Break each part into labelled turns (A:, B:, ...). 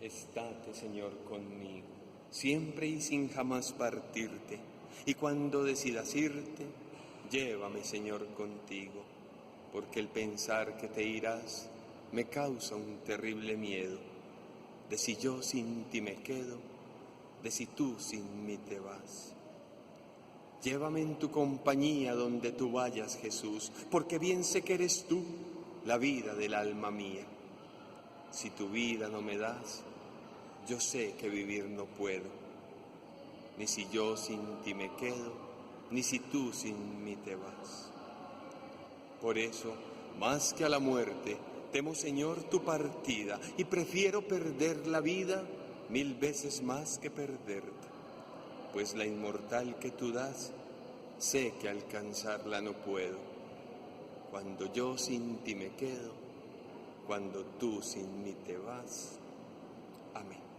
A: Estate, Señor, conmigo, siempre y sin jamás partirte, y cuando decidas irte, llévame, Señor, contigo, porque el pensar que te irás me causa un terrible miedo, de si yo sin ti me quedo, de si tú sin mí te vas. Llévame en tu compañía donde tú vayas, Jesús, porque bien sé que eres tú la vida del alma mía. Si tu vida no me das, yo sé que vivir no puedo, ni si yo sin ti me quedo, ni si tú sin mí te vas. Por eso, más que a la muerte, temo, Señor, tu partida, y prefiero perder la vida 1000 veces más que perderte, pues la inmortal que tú das, sé que alcanzarla no puedo, cuando yo sin ti me quedo, cuando tú sin mí te vas. Amén.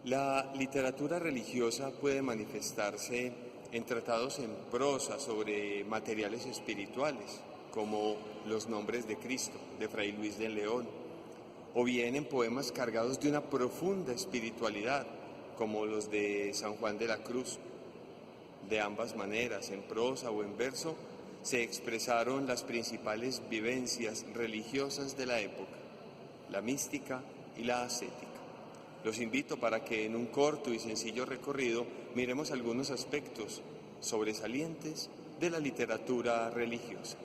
A: La literatura religiosa puede manifestarse en tratados en prosa sobre materiales espirituales, como Los Nombres de Cristo, de Fray Luis de León, o bien en poemas cargados de una profunda espiritualidad, como los de San Juan de la Cruz. De ambas maneras, en prosa o en verso, se expresaron las principales vivencias religiosas de la época, la mística y la ascética. Los invito para que en un corto y sencillo recorrido miremos algunos aspectos sobresalientes de la literatura religiosa.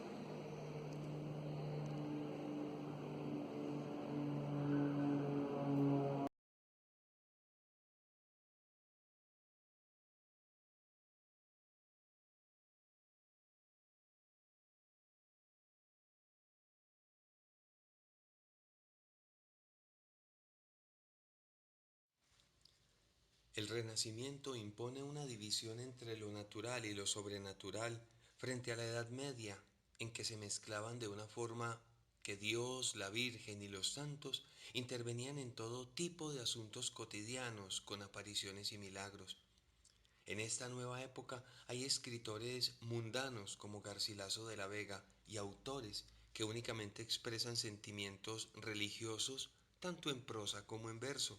A: El Renacimiento impone una división entre lo natural y lo sobrenatural frente a la Edad Media, en que se mezclaban de una forma que Dios, la Virgen y los santos intervenían en todo tipo de asuntos cotidianos con apariciones y milagros. En esta nueva época hay escritores mundanos como Garcilaso de la Vega y autores que únicamente expresan sentimientos religiosos tanto en prosa como en verso.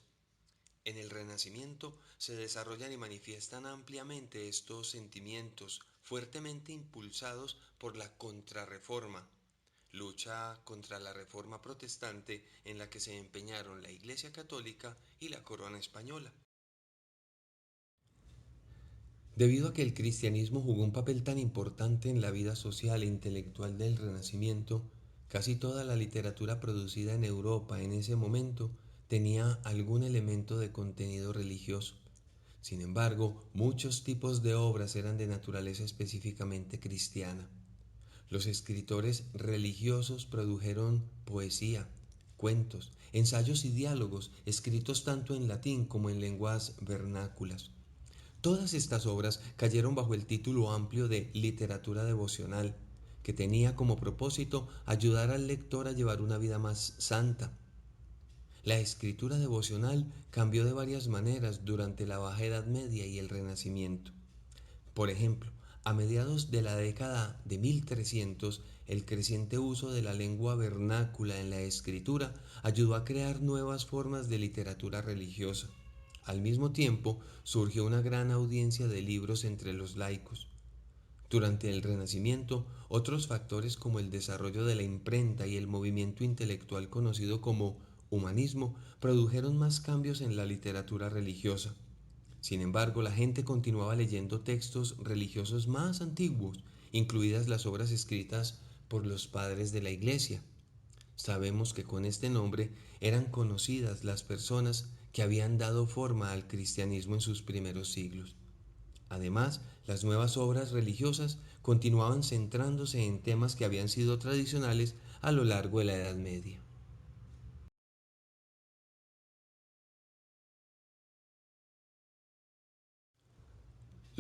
A: En el Renacimiento se desarrollan y manifiestan ampliamente estos sentimientos fuertemente impulsados por la Contrarreforma, lucha contra la Reforma protestante en la que se empeñaron la Iglesia Católica y la Corona Española. Debido a que el cristianismo jugó un papel tan importante en la vida social e intelectual del Renacimiento, casi toda la literatura producida en Europa en ese momento tenía algún elemento de contenido religioso. Sin embargo, muchos tipos de obras eran de naturaleza específicamente cristiana. Los escritores religiosos produjeron poesía, cuentos, ensayos y diálogos escritos tanto en latín como en lenguas vernáculas. Todas estas obras cayeron bajo el título amplio de literatura devocional, que tenía como propósito ayudar al lector a llevar una vida más santa. La escritura devocional cambió de varias maneras durante la Baja Edad Media y el Renacimiento. Por ejemplo, a mediados de la década de 1300, el creciente uso de la lengua vernácula en la escritura ayudó a crear nuevas formas de literatura religiosa. Al mismo tiempo, surgió una gran audiencia de libros entre los laicos. Durante el Renacimiento, otros factores como el desarrollo de la imprenta y el movimiento intelectual conocido como humanismo produjeron más cambios en la literatura religiosa. Sin embargo, la gente continuaba leyendo textos religiosos más antiguos, incluidas las obras escritas por los padres de la Iglesia. Sabemos que con este nombre eran conocidas las personas que habían dado forma al cristianismo en sus primeros siglos. Además, las nuevas obras religiosas continuaban centrándose en temas que habían sido tradicionales a lo largo de la Edad Media.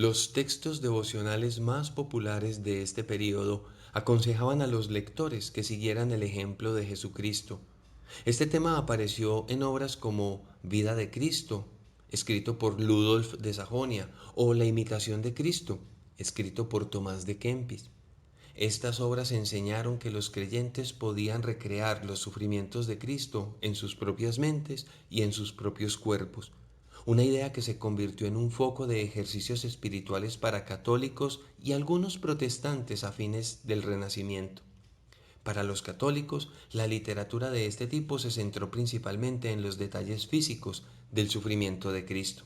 A: Los textos devocionales más populares de este período aconsejaban a los lectores que siguieran el ejemplo de Jesucristo. Este tema apareció en obras como Vida de Cristo, escrito por Ludolf de Sajonia, o La imitación de Cristo, escrito por Tomás de Kempis. Estas obras enseñaron que los creyentes podían recrear los sufrimientos de Cristo en sus propias mentes y en sus propios cuerpos, una idea que se convirtió en un foco de ejercicios espirituales para católicos y algunos protestantes a fines del Renacimiento. Para los católicos, la literatura de este tipo se centró principalmente en los detalles físicos del sufrimiento de Cristo.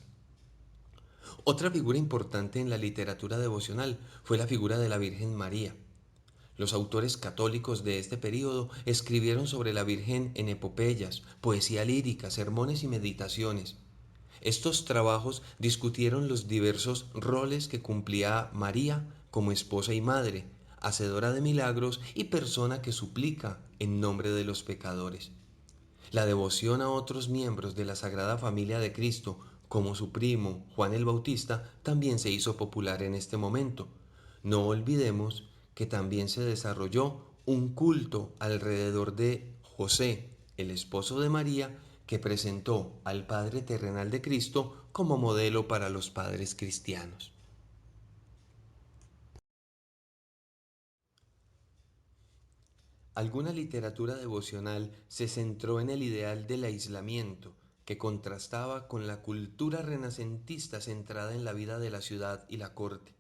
A: Otra figura importante en la literatura devocional fue la figura de la Virgen María. Los autores católicos de este período escribieron sobre la Virgen en epopeyas, poesía lírica, sermones y meditaciones. Estos trabajos discutieron los diversos roles que cumplía María como esposa y madre, hacedora de milagros y persona que suplica en nombre de los pecadores. La devoción a otros miembros de la Sagrada Familia de Cristo, como su primo Juan el Bautista, también se hizo popular en este momento. No olvidemos que también se desarrolló un culto alrededor de José, el esposo de María, que presentó al Padre terrenal de Cristo como modelo para los padres cristianos. Alguna literatura devocional se centró en el ideal del aislamiento, que contrastaba con la cultura renacentista centrada en la vida de la ciudad y la corte.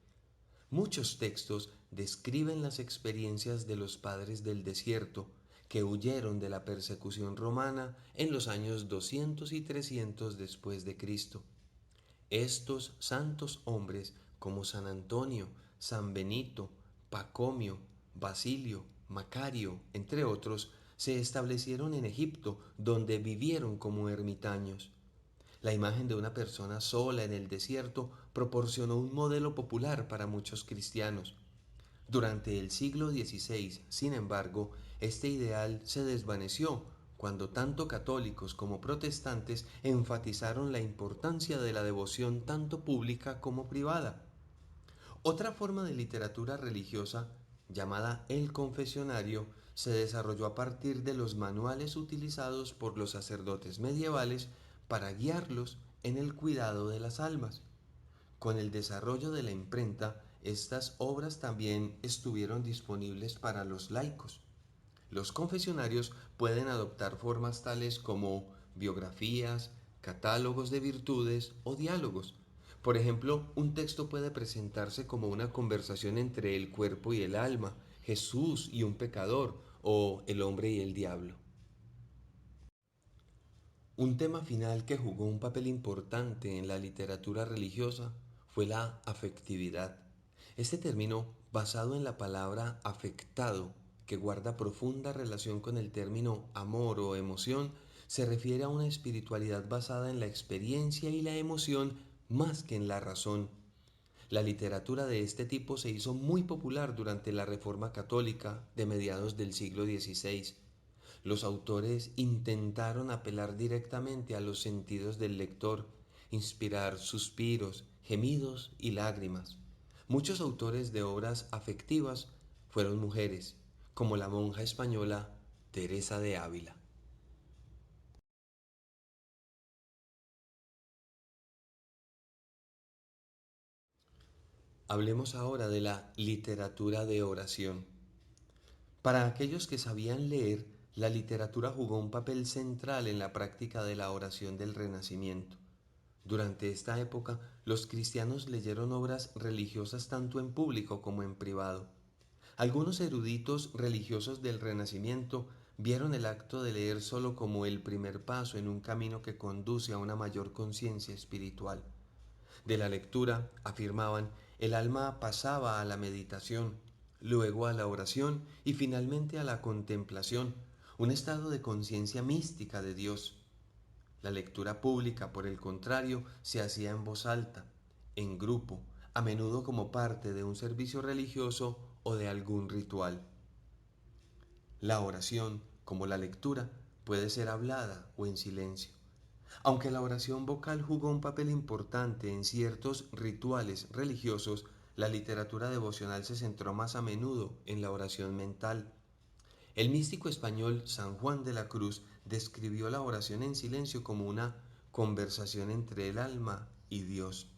A: Muchos textos describen las experiencias de los padres del desierto, que huyeron de la persecución romana en los años 200 y 300 después de Cristo. Estos santos hombres, como San Antonio, San Benito, Pacomio, Basilio, Macario, entre otros, se establecieron en Egipto, donde vivieron como ermitaños. La imagen de una persona sola en el desierto proporcionó un modelo popular para muchos cristianos. Durante el siglo XVI, sin embargo, este ideal se desvaneció cuando tanto católicos como protestantes enfatizaron la importancia de la devoción tanto pública como privada. Otra forma de literatura religiosa, llamada el confesionario, se desarrolló a partir de los manuales utilizados por los sacerdotes medievales para guiarlos en el cuidado de las almas. Con el desarrollo de la imprenta, estas obras también estuvieron disponibles para los laicos. Los confesionarios pueden adoptar formas tales como biografías, catálogos de virtudes o diálogos. Por ejemplo, un texto puede presentarse como una conversación entre el cuerpo y el alma, Jesús y un pecador, o el hombre y el diablo. Un tema final que jugó un papel importante en la literatura religiosa fue la afectividad. Este término, basado en la palabra afectado, que guarda profunda relación con el término amor o emoción, se refiere a una espiritualidad basada en la experiencia y la emoción más que en la razón. La literatura de este tipo se hizo muy popular durante la Reforma Católica de mediados del siglo XVI. Los autores intentaron apelar directamente a los sentidos del lector, inspirar suspiros, gemidos y lágrimas. Muchos autores de obras afectivas fueron mujeres, como la monja española Teresa de Ávila. Hablemos ahora de la literatura de oración. Para aquellos que sabían leer, la literatura jugó un papel central en la práctica de la oración del Renacimiento. Durante esta época, los cristianos leyeron obras religiosas tanto en público como en privado. Algunos eruditos religiosos del Renacimiento vieron el acto de leer solo como el primer paso en un camino que conduce a una mayor conciencia espiritual. De la lectura, afirmaban, el alma pasaba a la meditación, luego a la oración y finalmente a la contemplación, un estado de conciencia mística de Dios. La lectura pública, por el contrario, se hacía en voz alta, en grupo, a menudo como parte de un servicio religioso o de algún ritual. La oración, como la lectura, puede ser hablada o en silencio. Aunque la oración vocal jugó un papel importante en ciertos rituales religiosos, la literatura devocional se centró más a menudo en la oración mental. El místico español San Juan de la Cruz describió la oración en silencio como una conversación entre el alma y Dios.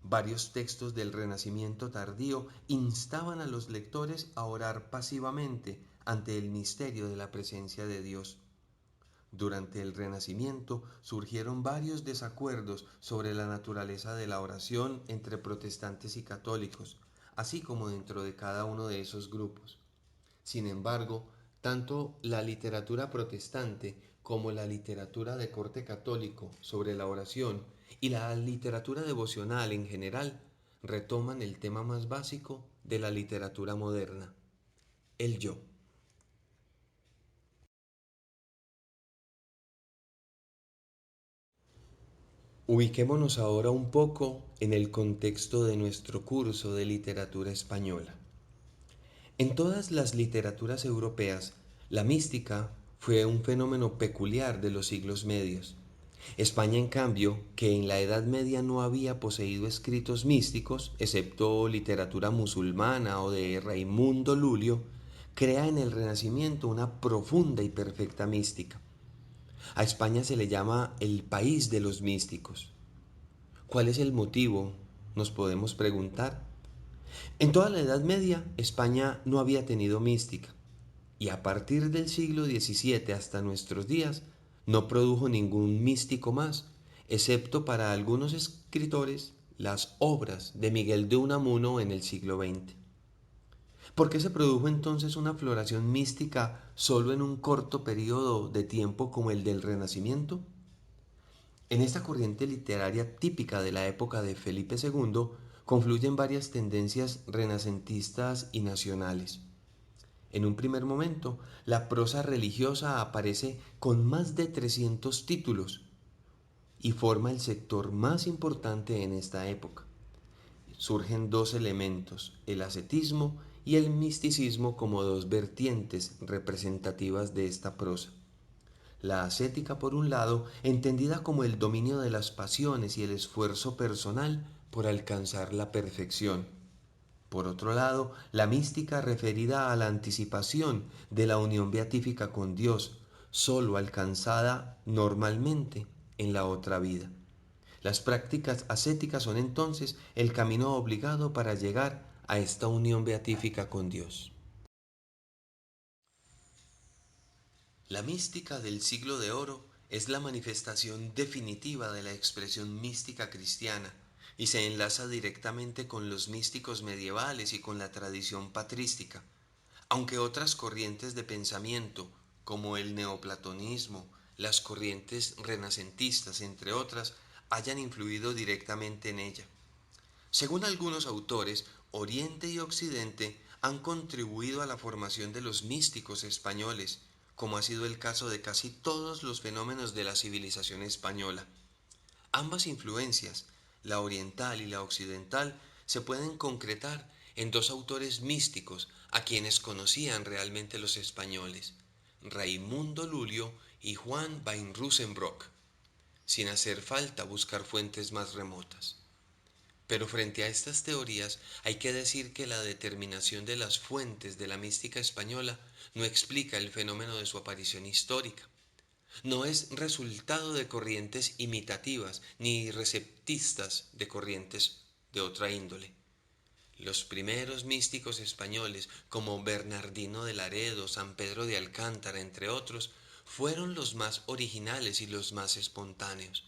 A: Varios textos del Renacimiento tardío instaban a los lectores a orar pasivamente ante el misterio de la presencia de Dios. Durante el Renacimiento surgieron varios desacuerdos sobre la naturaleza de la oración entre protestantes y católicos, así como dentro de cada uno de esos grupos. Sin embargo, tanto la literatura protestante como la literatura de corte católico sobre la oración y la literatura devocional en general retoman el tema más básico de la literatura moderna, el yo. Ubiquémonos ahora un poco en el contexto de nuestro curso de literatura española. En todas las literaturas europeas, la mística fue un fenómeno peculiar de los siglos medios. España, en cambio, que en la Edad Media no había poseído escritos místicos, excepto literatura musulmana o de Raimundo Lulio, crea en el Renacimiento una profunda y perfecta mística. A España se le llama el país de los místicos. ¿Cuál es el motivo? Nos podemos preguntar. En toda la Edad Media, España no había tenido mística, y a partir del siglo XVII hasta nuestros días, no produjo ningún místico más, excepto para algunos escritores las obras de Miguel de Unamuno en el siglo XX. ¿Por qué se produjo entonces una floración mística solo en un corto periodo de tiempo como el del Renacimiento? En esta corriente literaria típica de la época de Felipe II confluyen varias tendencias renacentistas y nacionales. En un primer momento, la prosa religiosa aparece con más de 300 títulos y forma el sector más importante en esta época. Surgen dos elementos, el ascetismo y el misticismo, como dos vertientes representativas de esta prosa. La ascética, por un lado, entendida como el dominio de las pasiones y el esfuerzo personal por alcanzar la perfección. Por otro lado, la mística referida a la anticipación de la unión beatífica con Dios, sólo alcanzada normalmente en la otra vida. Las prácticas ascéticas son entonces el camino obligado para llegar a esta unión beatífica con Dios. La mística del siglo de oro es la manifestación definitiva de la expresión mística cristiana y se enlaza directamente con los místicos medievales y con la tradición patrística, aunque otras corrientes de pensamiento, como el neoplatonismo, las corrientes renacentistas, entre otras, hayan influido directamente en ella. Según algunos autores, Oriente y Occidente han contribuido a la formación de los místicos españoles, como ha sido el caso de casi todos los fenómenos de la civilización española. Ambas influencias, la oriental y la occidental, se pueden concretar en dos autores místicos a quienes conocían realmente los españoles, Raimundo Lulio y Juan van Rusenbrock, sin hacer falta buscar fuentes más remotas. Pero frente a estas teorías hay que decir que la determinación de las fuentes de la mística española no explica el fenómeno de su aparición histórica. No es resultado de corrientes imitativas ni receptistas de corrientes de otra índole. Los primeros místicos españoles, como Bernardino de Laredo, San Pedro de Alcántara, entre otros, fueron los más originales y los más espontáneos.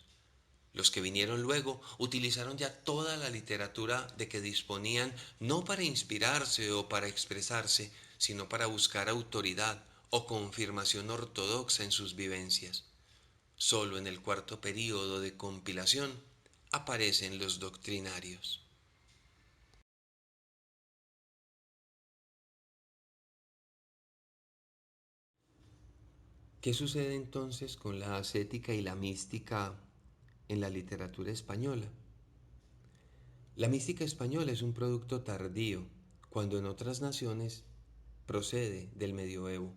A: Los que vinieron luego utilizaron ya toda la literatura de que disponían, no para inspirarse o para expresarse, sino para buscar autoridad o confirmación ortodoxa en sus vivencias. Solo en el cuarto período de compilación aparecen los doctrinarios. ¿Qué sucede entonces con la ascética y la mística en la literatura española? La mística española es un producto tardío, cuando en otras naciones procede del medioevo.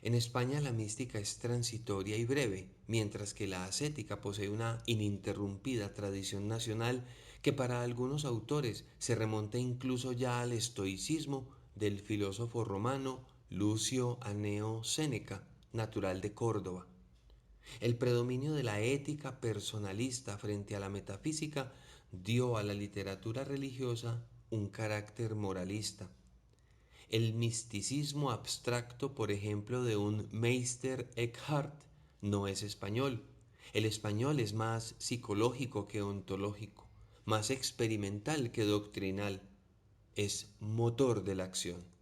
A: En España la mística es transitoria y breve, mientras que la ascética posee una ininterrumpida tradición nacional que para algunos autores se remonta incluso ya al estoicismo del filósofo romano Lucio Aneo Séneca, natural de Córdoba. El predominio de la ética personalista frente a la metafísica dio a la literatura religiosa un carácter moralista. El misticismo abstracto, por ejemplo, de un Meister Eckhart, no es español. El español es más psicológico que ontológico, más experimental que doctrinal. Es motor de la acción.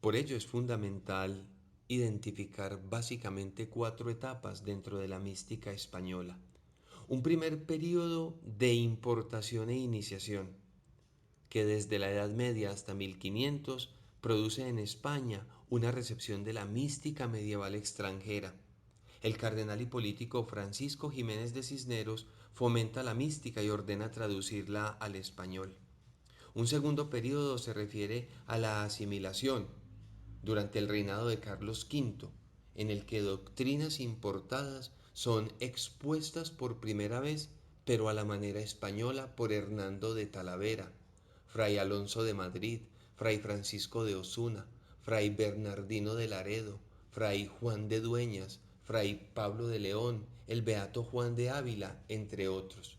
A: Por ello es fundamental identificar básicamente cuatro etapas dentro de la mística española. Un primer periodo de importación e iniciación, que desde la Edad Media hasta 1500 produce en España una recepción de la mística medieval extranjera. El cardenal y político Francisco Jiménez de Cisneros fomenta la mística y ordena traducirla al español. Un segundo periodo se refiere a la asimilación durante el reinado de Carlos V, en el que doctrinas importadas son expuestas por primera vez, pero a la manera española por Hernando de Talavera, Fray Alonso de Madrid, Fray Francisco de Osuna, Fray Bernardino de Laredo, Fray Juan de Dueñas, Fray Pablo de León, el Beato Juan de Ávila, entre otros.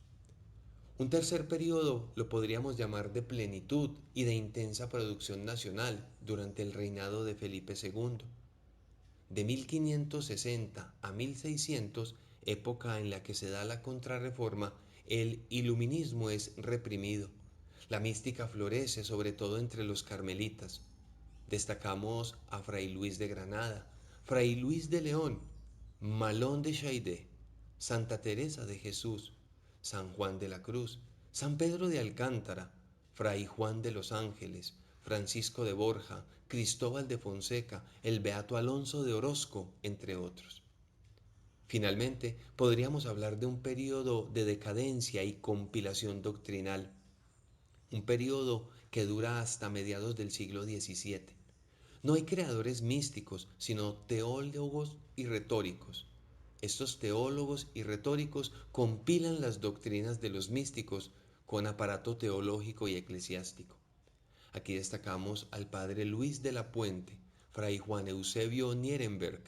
A: Un tercer periodo lo podríamos llamar de plenitud y de intensa producción nacional durante el reinado de Felipe II. De 1560 a 1600, época en la que se da la Contrarreforma, el iluminismo es reprimido. La mística florece sobre todo entre los carmelitas. Destacamos a Fray Luis de Granada, Fray Luis de León, Malón de Chaidé, Santa Teresa de Jesús, San Juan de la Cruz, San Pedro de Alcántara, Fray Juan de los Ángeles, Francisco de Borja, Cristóbal de Fonseca, el Beato Alonso de Orozco, entre otros. Finalmente, podríamos hablar de un periodo de decadencia y compilación doctrinal, un periodo que dura hasta mediados del siglo XVII. No hay creadores místicos, sino teólogos y retóricos. Estos teólogos y retóricos compilan las doctrinas de los místicos con aparato teológico y eclesiástico. Aquí destacamos al padre Luis de la Puente, fray Juan Eusebio Nierenberg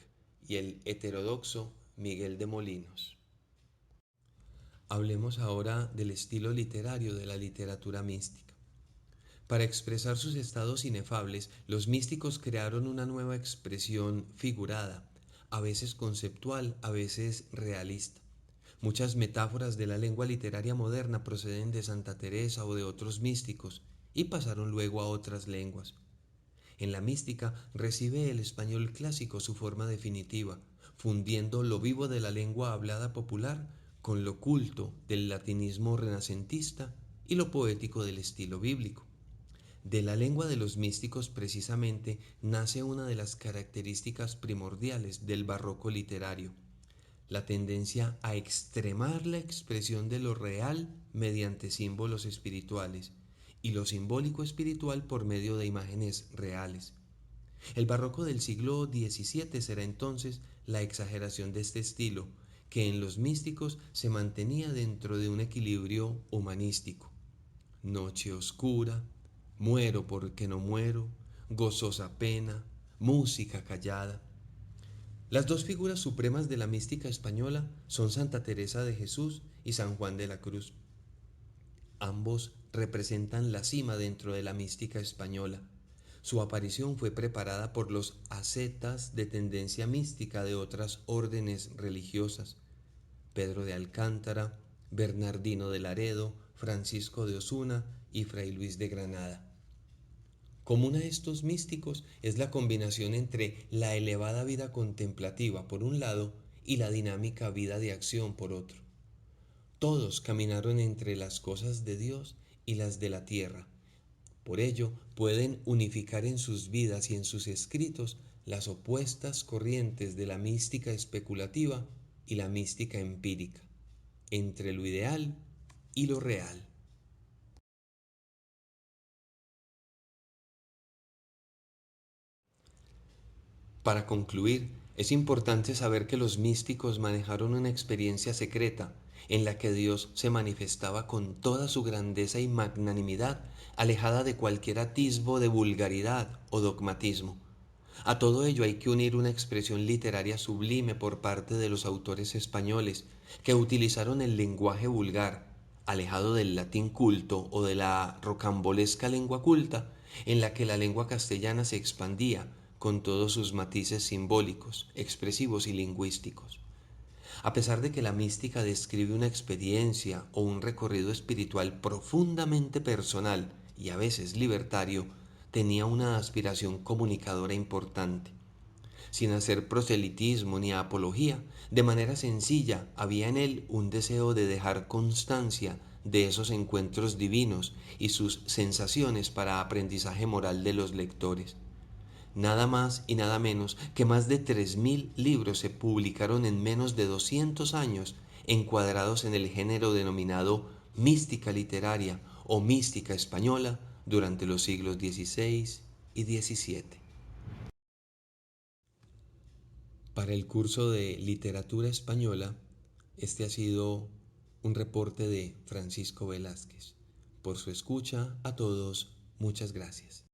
A: y el heterodoxo Miguel de Molinos. Hablemos ahora del estilo literario de la literatura mística. Para expresar sus estados inefables, los místicos crearon una nueva expresión figurada, a veces conceptual, a veces realista. Muchas metáforas de la lengua literaria moderna proceden de Santa Teresa o de otros místicos y pasaron luego a otras lenguas. En la mística recibe el español clásico su forma definitiva, fundiendo lo vivo de la lengua hablada popular con lo culto del latinismo renacentista y lo poético del estilo bíblico. De la lengua de los místicos precisamente nace una de las características primordiales del barroco literario, la tendencia a extremar la expresión de lo real mediante símbolos espirituales y lo simbólico espiritual por medio de imágenes reales. El barroco del siglo XVII será entonces la exageración de este estilo, que en los místicos se mantenía dentro de un equilibrio humanístico. Noche oscura, muero porque no muero, gozosa pena, música callada. Las dos figuras supremas de la mística española son Santa Teresa de Jesús y San Juan de la Cruz. Ambos representan la cima dentro de la mística española. Su aparición fue preparada por los ascetas de tendencia mística de otras órdenes religiosas: Pedro de Alcántara, Bernardino de Laredo, Francisco de Osuna y Fray Luis de Granada. Común a estos místicos es la combinación entre la elevada vida contemplativa por un lado y la dinámica vida de acción por otro. Todos caminaron entre las cosas de Dios y las de la tierra. Por ello, pueden unificar en sus vidas y en sus escritos las opuestas corrientes de la mística especulativa y la mística empírica, entre lo ideal y lo real. Para concluir, es importante saber que los místicos manejaron una experiencia secreta en la que Dios se manifestaba con toda su grandeza y magnanimidad, alejada de cualquier atisbo de vulgaridad o dogmatismo. A todo ello hay que unir una expresión literaria sublime por parte de los autores españoles, que utilizaron el lenguaje vulgar, alejado del latín culto o de la rocambolesca lengua culta, en la que la lengua castellana se expandía con todos sus matices simbólicos, expresivos y lingüísticos. A pesar de que la mística describe una experiencia o un recorrido espiritual profundamente personal y a veces libertario, tenía una aspiración comunicadora importante. Sin hacer proselitismo ni apología, de manera sencilla había en él un deseo de dejar constancia de esos encuentros divinos y sus sensaciones para aprendizaje moral de los lectores. Nada más y nada menos que más de 3.000 libros se publicaron en menos de 200 años, encuadrados en el género denominado mística literaria o mística española durante los siglos XVI y XVII. Para el curso de literatura española, este ha sido un reporte de Francisco Velázquez. Por su escucha, a todos, muchas gracias.